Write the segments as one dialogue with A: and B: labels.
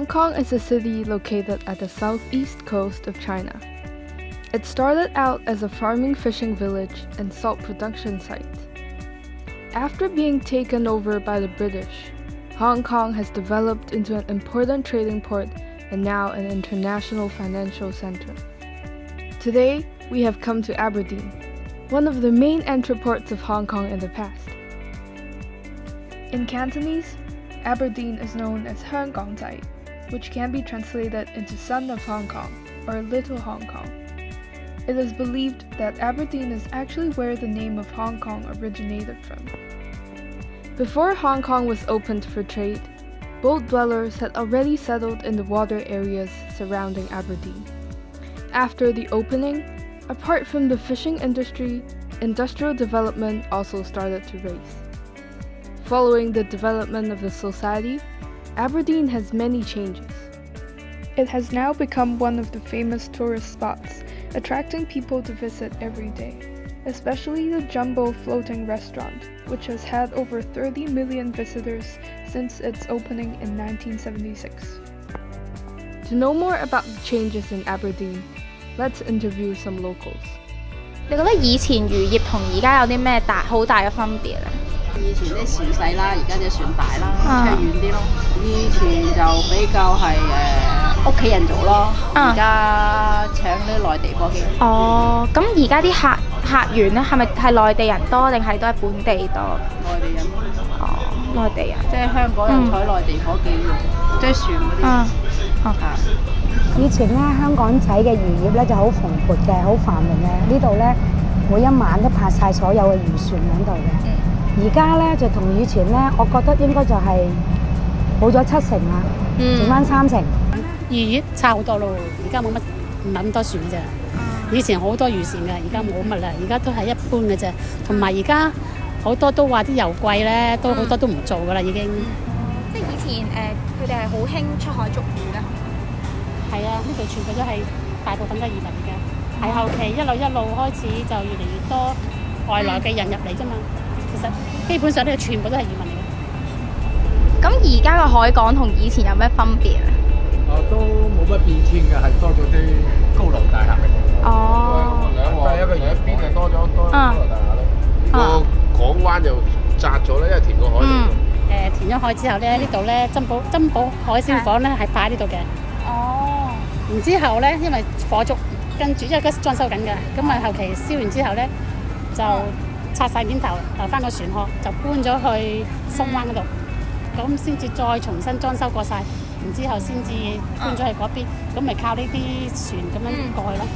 A: Hong Kong is a city located at the southeast coast of China. It started out as a farming fishing village and salt production site. After being taken over by the British, Hong Kong has developed into an important trading port and now an international financial center. Today, we have come to Aberdeen, one of the main entreports of Hong Kong in the past. In Cantonese, Aberdeen is known as Hang Gong Zai, which can be translated into Son of Hong Kong or Little Hong Kong. It is believed that Aberdeen is actually where the name of Hong Kong originated from. Before Hong Kong was opened for trade, boat dwellers had already settled in the water areas surrounding Aberdeen. After the opening, apart from the fishing industry, industrial development also started to rise. Following the development of the society, Aberdeen has many changes. It has now become one of the famous tourist spots, attracting people to visit every day, especially the Jumbo Floating Restaurant, which has had over 30 million visitors since its opening in 1976. To know more about the changes in Aberdeen, let's interview some locals.
B: 你覺得以前漁業同而家有啲咩好大嘅分別咧？
C: 以前啲船細啦，而家啲船大啦，出遠啲咯。以前就比較係屋企人做咯，而家請啲內地夥計。
B: 哦，咁而家啲客源咧，係咪係內地人多定係都係本地多？
C: 內地人。
B: 哦，內地人。
C: 即係香港人採內地夥計用，即係船嗰啲。
D: 以前咧，香港仔嘅漁業咧就好蓬勃嘅，好繁榮嘅。呢度咧，每一晚都泊晒所有嘅漁船喺度嘅。而家咧就同以前咧，我覺得應該就係冇咗7成啦，剩翻3成。
E: 漁業差好多咯，而家冇乜唔係咁多船嘅啫。以前好多漁船嘅，而家冇乜啦，而家都係一般嘅啫。同埋而家好多都話啲油貴咧，都好多都唔做噶啦已經。
B: 即係以前佢哋係好興出海捉魚嘅。
E: 係啊，呢度全部都係大部分都係移民嘅，係後期一路開始就越嚟越多外來嘅人入嚟啫嘛。其實基本上呢度全部都係移民嚟嘅。
B: 咁而家嘅海港同以前有咩分別啊？
F: 都冇乜變遷嘅，係多咗啲高樓大廈。
B: 哦，
F: 一個一邊係多咗高樓大廈咯。呢個港灣就窄咗啦，因為填個海。
E: 填咗海之後咧，呢度咧珍寶海鮮舫咧係擺喺呢度嘅。
B: 哦。
E: 然之後咧，因為火燭跟住，因為而家裝修緊嘅，咁啊後期燒完之後咧就拆晒面頭，留翻個船殼，就搬咗去深灣嗰度，咁先至再重新裝修過晒，然之後先至搬咗去嗰邊，咁咪靠呢啲船咁樣過去咯。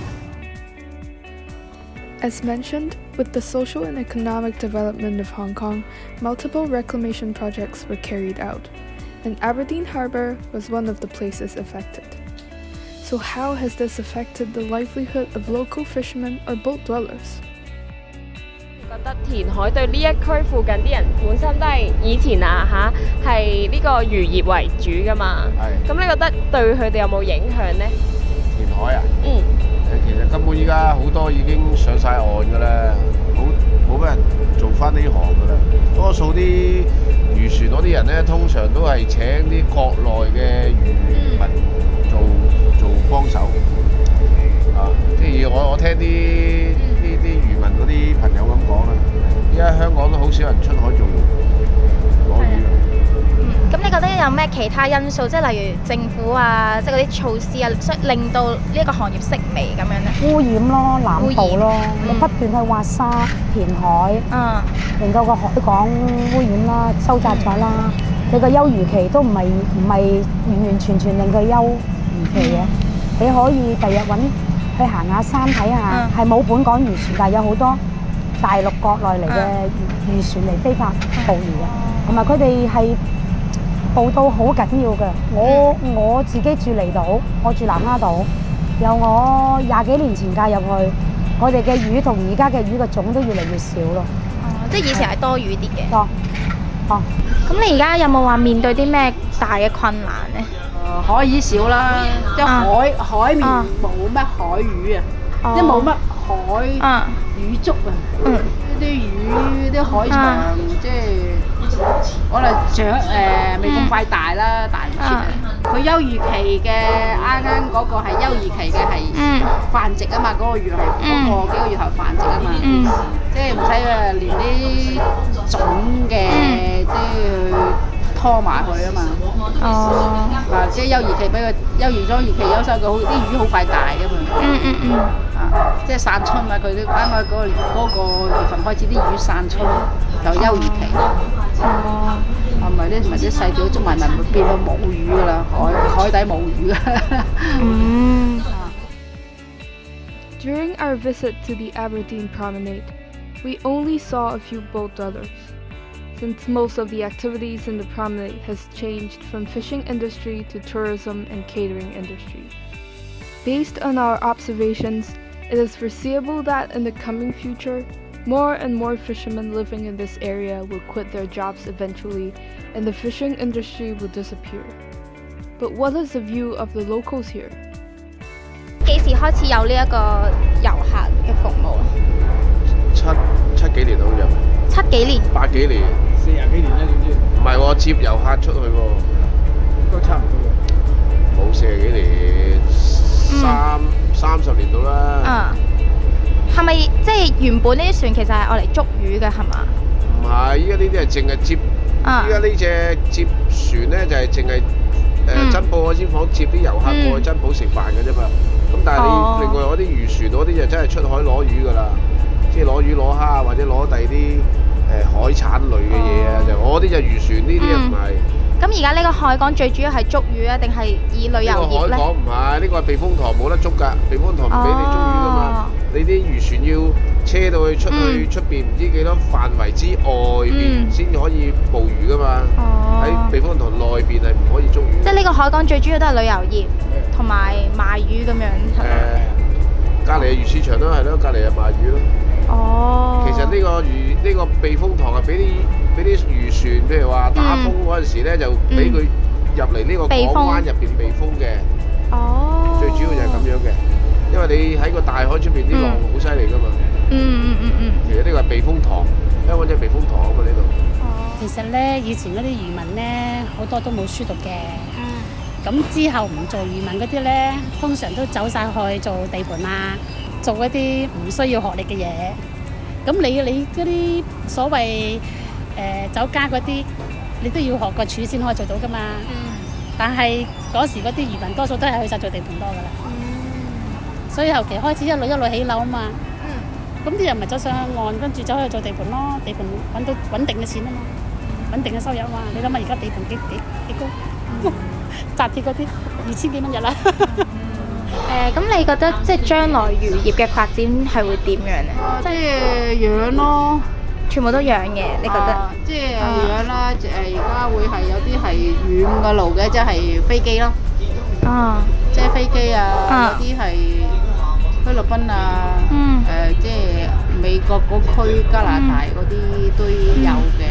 A: As mentioned, with the social and economic development of Hong Kong, multiple reclamation projects were carried out, and Aberdeen Harbour was one of the places affected. So how has this affected the livelihood of local fishermen or boat dwellers?
G: 覺得填海對呢一區附近啲人本身都係以前係呢個漁業為主㗎嘛。係。咁你覺得對佢哋有冇影響呢？
F: 填海啊？其實根本依家好多已經上晒岸㗎啦，冇乜人做翻呢行㗎啦。多數啲漁船嗰啲人咧，通常都係請啲國內嘅漁民做幫手。即係我聽啲漁民嗰啲朋友咁講啦，依家香港都好少人出海做攞魚。
B: 咁你覺得有咩其他因素，即係例如政府啊，即係嗰啲措施啊，令到呢一個行業式微咁樣咧？
D: 污染咯，濫捕咯，你不斷去挖沙填海，令到個海港污染啦，收窄咗啦。你個休漁期都唔係完全令佢休漁期嘅，你可以第日去行下山睇下，係冇本港漁船，但係有好多大陸國內嚟嘅漁船嚟非法捕魚嘅，同埋佢哋係捕到好緊要嘅。我自己住離島，我住南丫島，由我20幾年前嫁入去，我哋嘅魚同而家嘅魚嘅種都越嚟越少咯。
B: 即係以前係多魚啲嘅。
D: 多。
B: 咁你而家有冇話面對啲咩大嘅困難咧？
C: 海魚少啦，即係海面冇乜海魚啊，即係冇乜海魚粥啊。啲魚啲海場即係可能未咁快大啦，大唔切啊。佢休漁期嘅啱啱嗰個係休漁期嘅係繁殖啊嘛，嗰個魚係嗰個幾個月後繁殖啊嘛，即係唔使話連啲種嘅即係拖埋去啊嘛。哦。即係休漁期俾佢休完咗漁期休收，佢好啲魚好快大噶嘛。即係散春嘛，佢啱啱嗰個月份開始啲魚散春就休漁期。哦。唔係啲細條捉埋會變到冇魚噶啦，海底冇魚噶。
A: During our visit to the Aberdeen Promenade, we only saw a few boat dwellers, since most of the activities in the promenade has changed from fishing industry to tourism and catering industry. Based on our observations, it is foreseeable that in the coming future, more and more fishermen living in this area will quit their jobs eventually, and the fishing industry will disappear. But what is the view of the locals here?
B: 幾時開始有呢一個遊客嘅服務啊？
F: 七幾年好似。
B: 7幾年。
F: 8幾年。
H: 40幾年啦，總之。
F: 唔係喎，接遊客出去喎。
H: 都差唔多嘅。
F: 冇40幾年，30年到啦。
B: 係咪即係原本呢啲船其實係愛嚟捉魚嘅係嘛？
F: 唔係，依家呢啲係淨係接。依家呢隻接船咧就係淨係珍寶海鮮舫接啲遊客過去珍寶食飯嘅啫嘛。咁但係你另外嗰啲漁船嗰啲就真係出海攞魚㗎啦，即係攞魚攞蝦或者攞第二啲海產類嘅嘢啊。就我啲就漁船，呢啲唔係。
B: 咁而家呢個海港最主要係捉魚啊，定係以旅遊業咧？
F: 海港唔係，呢個係避風塘冇得捉㗎，避風塘唔俾你捉魚㗎嘛。你啲漁船要車到去出邊唔知幾多範圍之外邊先可以捕魚㗎嘛。喺避風塘內邊係唔可以捉魚。
B: 即係呢個海港最主要都係旅遊業同埋賣魚咁樣。
F: 隔離係魚市場咯，係咯，隔離係賣魚咯。哦。其實呢個避風塘係俾啲漁船，譬如話打風嗰陣時咧，就俾佢入嚟呢個港灣入邊避風嘅。哦。最主要就係咁樣嘅，因為你喺個大海出邊啲浪好犀利㗎嘛。其實呢個係避風塘，香港即係避風塘啊嘛呢度。
E: 其實咧，以前嗰啲漁民咧，好多都冇書讀嘅。咁之後唔做漁民嗰啲咧，通常都走晒去做地盤啊，做一啲唔需要學歷嘅嘢。咁你嗰啲所謂酒家嗰啲，你都要學個廚先可以做到噶嘛。但係嗰時嗰啲漁民多數都係去晒做地盤多噶啦。所以後期開始一路起樓啊嘛。咁啲人咪走上岸，跟住走去做地盤咯。地盤揾到穩定嘅錢啊嘛，穩定嘅收入啊嘛。你諗下而家地盤幾高？紮鐵嗰啲2000幾蚊日啦。
B: 咁你覺得即係將來漁業嘅發展係會點樣咧？
C: 即係養咯，
B: 全部都養嘅，你覺得？
C: 即係養啦，而家會係有啲係遠嘅路嘅，即係飛機咯。即係飛機啊，有啲係菲律賓啊，即係美國嗰區加拿大嗰啲都有嘅。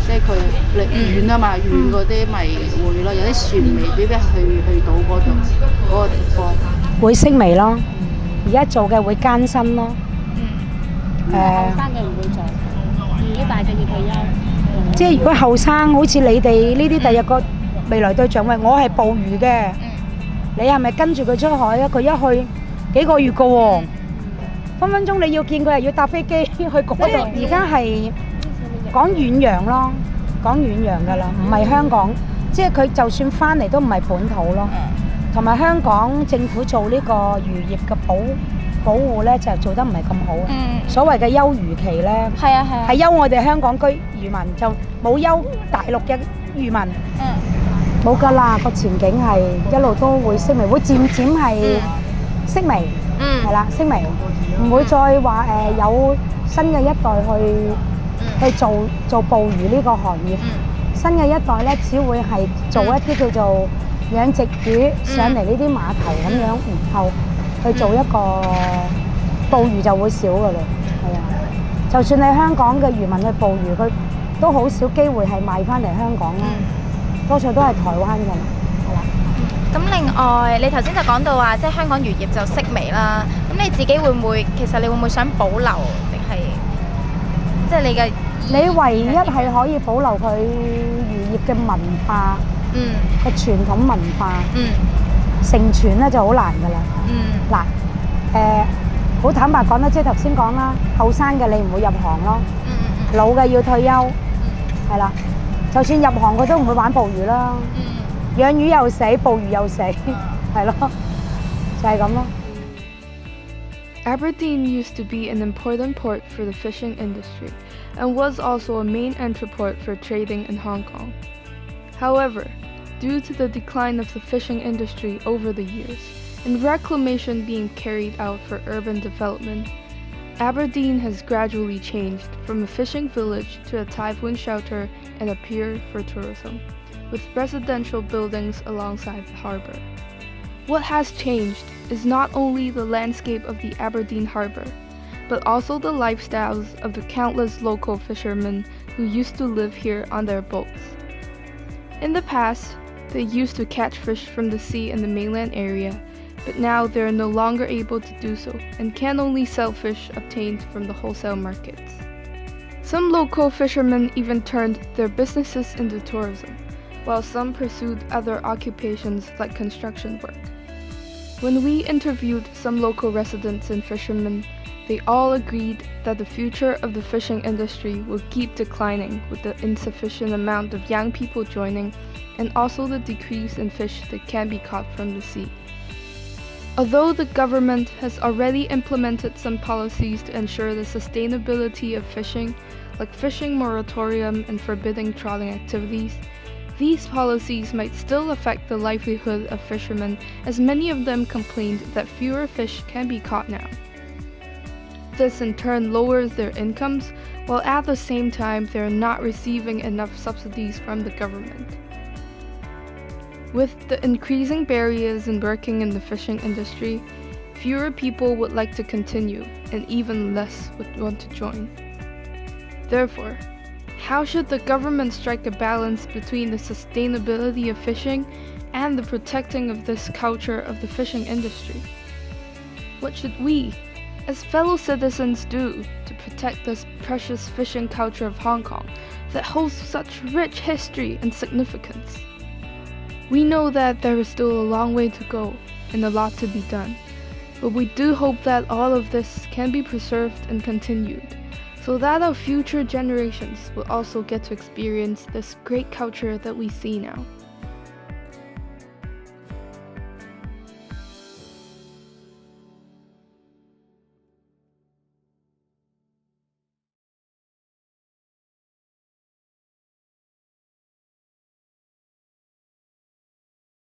C: 即係佢遠啊嘛，遠嗰啲咪會咯，有啲船未必去到嗰個地方。
D: 會式微咯，而家做嘅會艱辛咯。
E: 後生嘅唔會做，年紀大嘅要退休。
D: 即係如果後生，好似你哋呢啲第日個未來對象，喂，我係捕魚嘅，你係咪跟住佢出海啊？佢一去幾個月㗎喎，分分鐘你要見佢係要搭飛機去嗰度。而家係講遠洋咯，講遠洋㗎啦，唔係香港，即係佢就算翻嚟都唔係本土咯。同埋香港政府做呢個漁業嘅保護咧，就做得唔係咁好。所謂嘅休漁期咧，係休我哋香港漁民，就冇休大陸嘅漁民。冇㗎啦，個前景係一路都會式微，會漸漸係式微，係啦，式微，唔會再話有新嘅一代去做捕魚呢個行業。新嘅一代咧，只會係做一啲叫做養殖魚上嚟呢啲碼頭咁樣，然後去做一個捕魚就會少㗎啦，係啊。就算你香港嘅漁民去捕魚，佢都好少機會係賣翻嚟香港啦。多數都係台灣㗎，係啦。
B: 咁另外，你頭先就講到話，即係香港漁業就式微啦。咁你自己會唔會，其實你會唔會想保留，定係即係你嘅？
D: 你唯一係可以保留佢漁業嘅文化，個傳統文化，承傳咧就好難㗎啦。嗱，好坦白講啦，即係頭先講啦，後生嘅你唔會入行咯，老嘅要退休，係啦。就算入行佢都唔會玩捕魚啦，養魚又死，捕魚又死，係咯，就係咁咯。
A: Aberdeen used to be an important port for the fishing industry and was also a main entry port for trading in Hong Kong. However, due to the decline of the fishing industry over the years and reclamation being carried out for urban development, Aberdeen has gradually changed from a fishing village to a typhoon shelter and a pier for tourism, with residential buildings alongside the harbour. What has changed is not only the landscape of the Aberdeen harbour, but also the lifestyles of the countless local fishermen who used to live here on their boats. In the past, they used to catch fish from the sea in the mainland area, but now they are no longer able to do so and can only sell fish obtained from the wholesale markets. Some local fishermen even turned their businesses into tourism, while some pursued other occupations like construction work. When we interviewed some local residents and fishermen, they all agreed that the future of the fishing industry will keep declining with the insufficient amount of young people joining and also the decrease in fish that can be caught from the sea. Although the government has already implemented some policies to ensure the sustainability of fishing, like fishing moratorium and forbidding trawling activities, these policies might still affect the livelihood of fishermen, as many of them complained that fewer fish can be caught now. This in turn lowers their incomes, while at the same time they are not receiving enough subsidies from the government. With the increasing barriers in working in the fishing industry, fewer people would like to continue, and even less would want to join. Therefore, how should the government strike a balance between the sustainability of fishing and the protecting of this culture of the fishing industry? What should we, as fellow citizens, do to protect this precious fishing culture of Hong Kong that holds such rich history and significance? We know that there is still a long way to go and a lot to be done, but we do hope that all of this can be preserved and continued, so that our future generations will also get to experience this great culture that we see now.